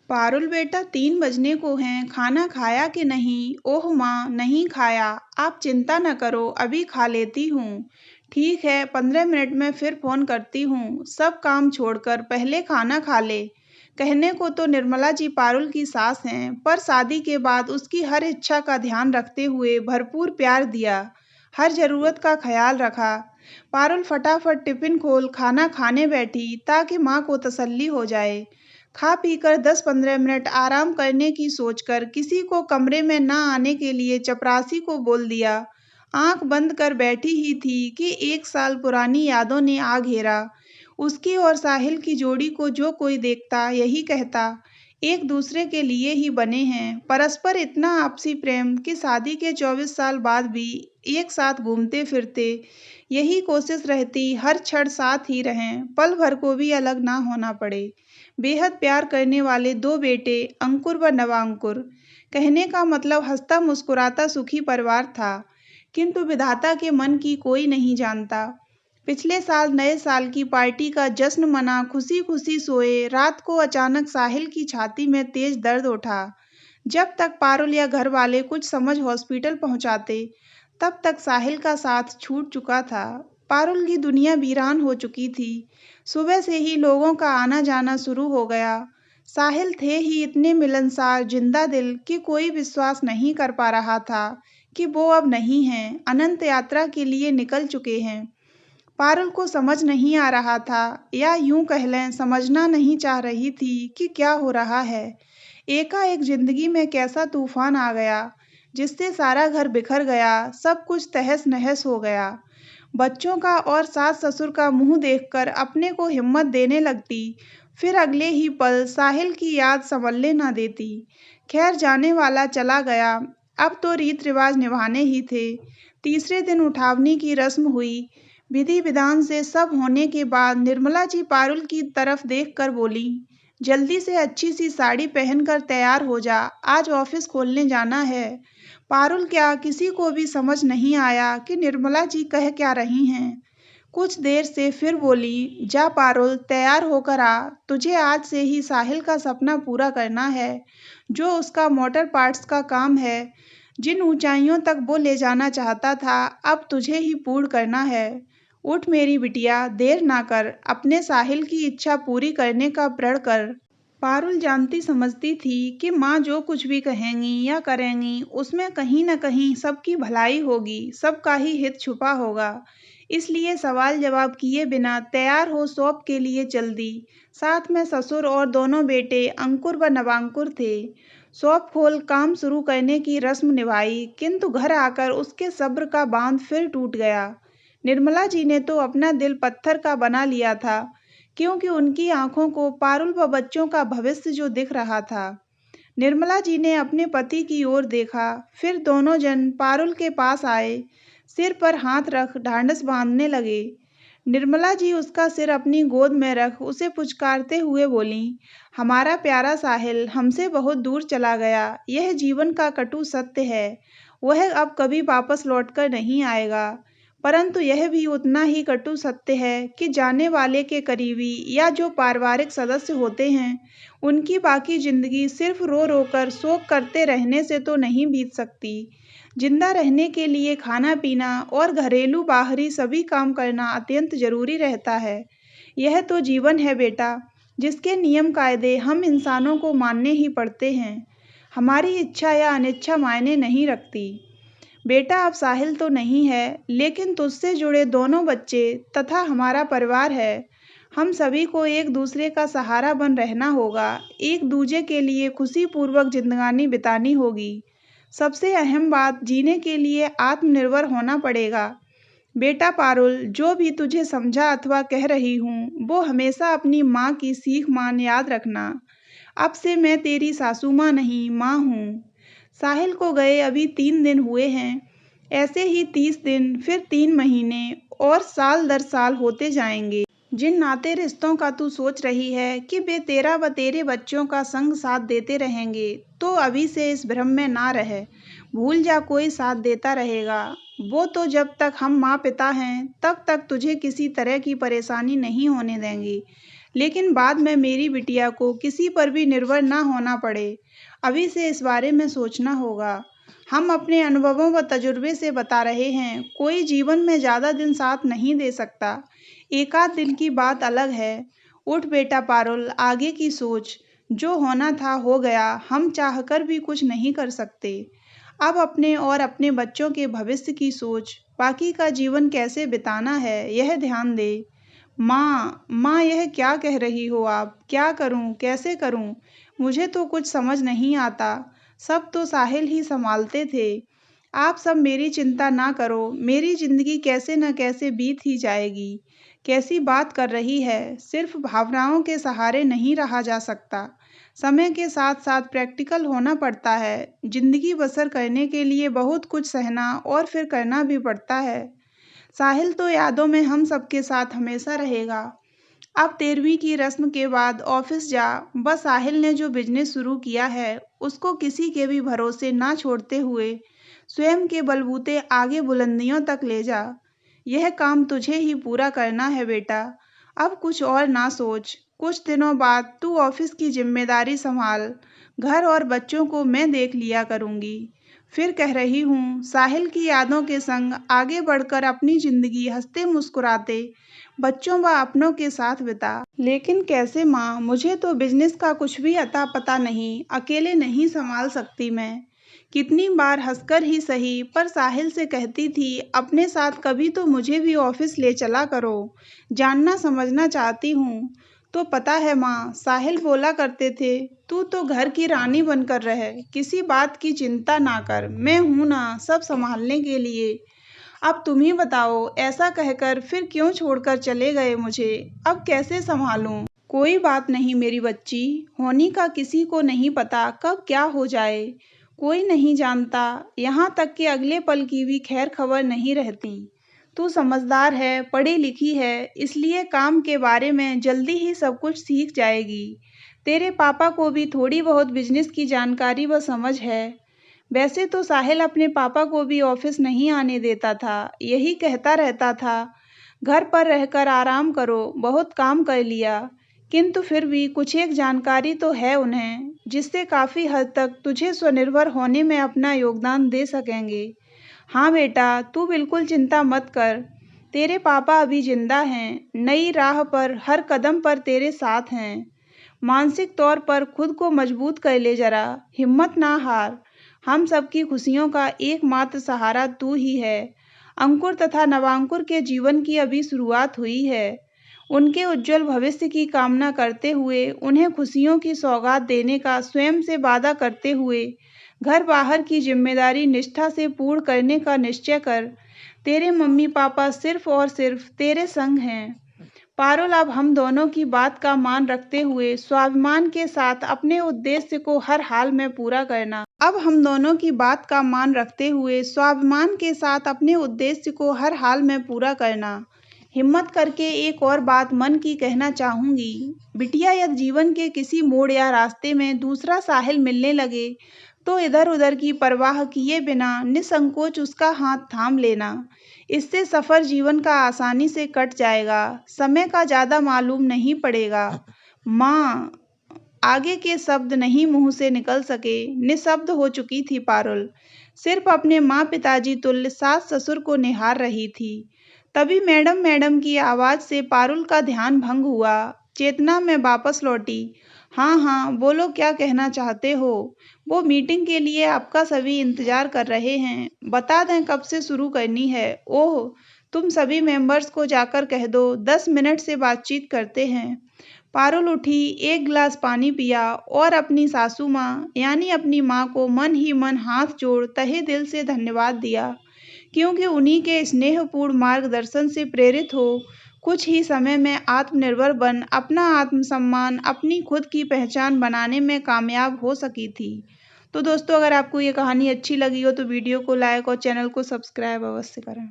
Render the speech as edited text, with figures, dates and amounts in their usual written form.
पारुल बेटा 3 बजने को हैं, खाना खाया कि नहीं? ओह माँ, नहीं खाया। आप चिंता न करो, अभी खा लेती हूँ। ठीक है, 15 मिनट में फिर फोन करती हूँ। सब काम छोड़कर पहले खाना खा ले। कहने को तो निर्मला जी पारुल की सास हैं, पर शादी के बाद उसकी हर इच्छा का ध्यान रखते हुए भरपूर प्यार दिया, हर जरूरत का ख्याल रखा। पारुल फटाफट टिफिन खोल खाना खाने बैठी ताकि माँ को तसल्ली हो जाए। खा पीकर 10-15 मिनट आराम करने की सोचकर किसी को कमरे में न आने के लिए चपरासी को बोल दिया। आंख बंद कर बैठी ही थी कि 1 साल पुरानी यादों ने आ घेरा। उसकी और साहिल की जोड़ी को जो कोई देखता यही कहता, एक दूसरे के लिए ही बने हैं। परस्पर इतना आपसी प्रेम कि शादी के 24 साल बाद भी एक साथ घूमते फिरते। यही कोशिश रहती, हर क्षण साथ ही रहें, पल भर को भी अलग ना होना पड़े। बेहद प्यार करने वाले 2 बेटे, अंकुर व नवांकुर। कहने का मतलब हंसता मुस्कुराता सुखी परिवार था, किंतु विधाता के मन की कोई नहीं जानता। पिछले साल नए साल की पार्टी का जश्न मना खुशी खुशी सोए, रात को अचानक साहिल की छाती में तेज दर्द उठा। जब तक पारुल या घर वाले कुछ समझ हॉस्पिटल पहुंचाते, तब तक साहिल का साथ छूट चुका था। पारुल की दुनिया वीरान हो चुकी थी। सुबह से ही लोगों का आना जाना शुरू हो गया। साहिल थे ही इतने मिलनसार, जिंदा दिल कि कोई विश्वास नहीं कर पा रहा था कि वो अब नहीं हैं, अनंत यात्रा के लिए निकल चुके हैं। पारुल को समझ नहीं आ रहा था, या यूं कह लें समझना नहीं चाह रही थी कि क्या हो रहा है। एकाएक जिंदगी में कैसा तूफान आ गया, जिससे सारा घर बिखर गया, सब कुछ तहस नहस हो गया। बच्चों का और सास ससुर का मुंह देखकर अपने को हिम्मत देने लगती, फिर अगले ही पल साहिल की याद संभलने न देती। खैर, जाने वाला चला गया, अब तो रीत रिवाज निभाने ही थे। तीसरे दिन उठावनी की रस्म हुई। विधि विधान से सब होने के बाद निर्मला जी पारुल की तरफ देखकर बोली, जल्दी से अच्छी सी साड़ी पहनकर तैयार हो जा, आज ऑफिस खोलने जाना है। पारुल क्या किसी को भी समझ नहीं आया कि निर्मला जी कह क्या रही हैं। कुछ देर से फिर बोली, जा पारुल, तैयार होकर आ, तुझे आज से ही साहिल का सपना पूरा करना है, जो उसका मोटर पार्ट्स का काम है। जिन ऊंचाइयों तक वो ले जाना चाहता था, अब तुझे ही पूर्ण करना है। उठ मेरी बिटिया, देर ना कर, अपने साहिल की इच्छा पूरी करने का प्रण कर। पारुल जानती समझती थी कि माँ जो कुछ भी कहेंगी या करेंगी, उसमें कहीं न कहीं सबकी भलाई होगी, सबका ही हित छुपा होगा। इसलिए सवाल जवाब किए बिना तैयार हो शॉप के लिए चल दी। साथ में ससुर और दोनों बेटे अंकुर व नवांकुर थे। शॉप खोल काम शुरू करने की रस्म निभाई, किंतु घर आकर उसके सब्र का बांध फिर टूट गया। निर्मला जी ने तो अपना दिल पत्थर का बना लिया था, क्योंकि उनकी आंखों को पारुल व बच्चों का भविष्य जो दिख रहा था। निर्मला जी ने अपने पति की ओर देखा, फिर दोनों जन पारुल के पास आए, सिर पर हाथ रख ढांढस बांधने लगे। निर्मला जी उसका सिर अपनी गोद में रख उसे पुचकारते हुए बोली, हमारा प्यारा साहिल हमसे बहुत दूर चला गया, यह जीवन का कटु सत्य है। वह अब कभी वापस लौटकर नहीं आएगा। परंतु यह भी उतना ही कटु सत्य है कि जाने वाले के करीबी या जो पारिवारिक सदस्य होते हैं, उनकी बाकी जिंदगी सिर्फ रो रो कर शोक करते रहने से तो नहीं बीत सकती। जिंदा रहने के लिए खाना पीना और घरेलू बाहरी सभी काम करना अत्यंत जरूरी रहता है। यह तो जीवन है बेटा, जिसके नियम कायदे हम इंसानों को मानने ही पड़ते हैं। हमारी इच्छा या अनिच्छा मायने नहीं रखती। बेटा अब साहिल तो नहीं है, लेकिन तुझसे जुड़े दोनों बच्चे तथा हमारा परिवार है। हम सभी को एक दूसरे का सहारा बन रहना होगा, एक दूजे के लिए खुशी पूर्वक जिंदगानी बितानी होगी। सबसे अहम बात, जीने के लिए आत्मनिर्भर होना पड़ेगा। बेटा पारुल, जो भी तुझे समझा अथवा कह रही हूँ, वो हमेशा अपनी माँ की सीख मान याद रखना। अब से मैं तेरी सासू माँ नहीं, माँ हूँ। साहिल को गए अभी 3 दिन हुए हैं। ऐसे ही 30 दिन, फिर 3 महीने और साल दर साल होते जाएंगे। जिन नाते रिश्तों का तू सोच रही है कि वे तेरा व तेरे बच्चों का संग साथ देते रहेंगे, तो अभी से इस भ्रम में ना रहे। भूल जा, कोई साथ देता रहेगा। वो तो जब तक हम माँ पिता हैं, तब तक तुझे किसी तरह की परेशानी नहीं होने देंगे। लेकिन बाद में मेरी बिटिया को किसी पर भी निर्भर ना होना पड़े। अभी से इस बारे में सोचना होगा। हम अपने अनुभवों व तजुर्बे से बता रहे हैं, कोई जीवन में ज़्यादा दिन साथ नहीं दे सकता। एक आध दिन की बात अलग है। उठ बेटा पारुल, आगे की सोच। जो होना था हो गया, हम चाहकर भी कुछ नहीं कर सकते। अब अपने और अपने बच्चों के भविष्य की सोच, बाकी का जीवन कैसे बिताना है, यह ध्यान दे। माँ, यह क्या कह रही हो आप? क्या करूँ, कैसे करूँ? मुझे तो कुछ समझ नहीं आता। सब तो साहिल ही संभालते थे। आप सब मेरी चिंता ना करो, मेरी ज़िंदगी कैसे न कैसे बीत ही जाएगी। कैसी बात कर रही है? सिर्फ भावनाओं के सहारे नहीं रहा जा सकता। समय के साथ-साथ प्रैक्टिकल होना पड़ता है। ज़िंदगी बसर करने के लिए बहुत कुछ सहना और फिर करना भी पड़ता है। साहिल तो यादों में हम सबके साथ हमेशा रहेगा। अब 13वीं की रस्म के बाद ऑफिस जा। बस साहिल ने जो बिजनेस शुरू किया है, उसको किसी के भी भरोसे ना छोड़ते हुए स्वयं के बलबूते आगे बुलंदियों तक ले जा। यह काम तुझे ही पूरा करना है बेटा। अब कुछ और ना सोच। कुछ दिनों बाद तू ऑफिस की जिम्मेदारी संभाल। घर और बच्चों को मैं देख लिया करूँगी। फिर कह रही हूँ, साहिल की यादों के संग आगे बढ़कर अपनी ज़िंदगी हँसते मुस्कुराते बच्चों व अपनों के साथ बिता। लेकिन कैसे माँ? मुझे तो बिजनेस का कुछ भी अता पता नहीं, अकेले नहीं संभाल सकती मैं। कितनी बार हंसकर ही सही पर साहिल से कहती थी, अपने साथ कभी तो मुझे भी ऑफिस ले चला करो, जानना समझना चाहती हूँ। तो पता है माँ, साहिल बोला करते थे, तू तो घर की रानी बनकर रहे, किसी बात की चिंता ना कर, मैं हूं ना सब संभालने के लिए। अब तुम ही बताओ, ऐसा कहकर फिर क्यों छोड़कर चले गए मुझे? अब कैसे संभालूं? कोई बात नहीं मेरी बच्ची, होनी का किसी को नहीं पता कब क्या हो जाए। कोई नहीं जानता, यहाँ तक कि अगले पल की भी खैर खबर नहीं रहती। तू समझदार है, पढ़ी लिखी है, इसलिए काम के बारे में जल्दी ही सब कुछ सीख जाएगी। तेरे पापा को भी थोड़ी बहुत बिजनेस की जानकारी व समझ है। वैसे तो साहिल अपने पापा को भी ऑफिस नहीं आने देता था, यही कहता रहता था, घर पर रहकर आराम करो, बहुत काम कर लिया। किंतु फिर भी कुछ एक जानकारी तो है उन्हें, जिससे काफ़ी हद तक तुझे स्वनिर्भर होने में अपना योगदान दे सकेंगे। हाँ बेटा, तू बिल्कुल चिंता मत कर। तेरे पापा अभी जिंदा हैं, नई राह पर हर कदम पर तेरे साथ हैं। मानसिक तौर पर खुद को मजबूत कर ले जरा, हिम्मत ना हार। हम सबकी खुशियों का एकमात्र सहारा तू ही है। अंकुर तथा नवांकुर के जीवन की अभी शुरुआत हुई है। उनके उज्जवल भविष्य की कामना करते हुए, उन्हें खुशियों की सौगात देने का स्वयं से वादा करते हुए, घर बाहर की जिम्मेदारी निष्ठा से पूर्ण करने का निश्चय कर। तेरे मम्मी पापा सिर्फ और सिर्फ तेरे संग हैं। पारुल, अब हम दोनों की बात का मान रखते हुए स्वाभिमान के साथ अपने उद्देश्य को हर हाल में पूरा करना। अब हम दोनों की बात का मान रखते हुए स्वाभिमान के साथ अपने उद्देश्य को हर हाल में पूरा करना। हिम्मत करके एक और बात मन की कहना चाहूंगी। बिटिया, यदि जीवन के किसी मोड़ या रास्ते में दूसरा साहिल मिलने लगे, तो इधर उधर की परवाह किए बिना निसंकोच उसका हाथ थाम लेना। इससे सफ़र जीवन का आसानी से कट जाएगा, समय का ज़्यादा मालूम नहीं पड़ेगा। माँ, आगे के शब्द नहीं मुंह से निकल सके, निशब्द हो चुकी थी पारुल। सिर्फ अपने माँ पिताजी तुल्य सास ससुर को निहार रही थी। तभी मैडम मैडम की आवाज़ से पारुल का ध्यान भंग हुआ। चेतना में वापस लौटी। हाँ हाँ, बोलो क्या कहना चाहते हो? वो मीटिंग के लिए आपका सभी इंतजार कर रहे हैं। बता दें कब से शुरू करनी है? ओह, तुम सभी मेंबर्स को जाकर कह दो, 10 मिनट से बातचीत करते हैं। पारुल उठी, एक गिलास पानी पिया और अपनी सासू माँ यानी अपनी माँ को मन ही मन हाथ जोड़ तहे दिल से धन्यवाद दिया, क्योंकि उन्हीं के स्नेहपूर्ण मार्गदर्शन से प्रेरित हो कुछ ही समय में आत्मनिर्भर बन अपना आत्मसम्मान, अपनी खुद की पहचान बनाने में कामयाब हो सकी थी। तो दोस्तों, अगर आपको ये कहानी अच्छी लगी हो तो वीडियो को लाइक और चैनल को सब्सक्राइब अवश्य करें।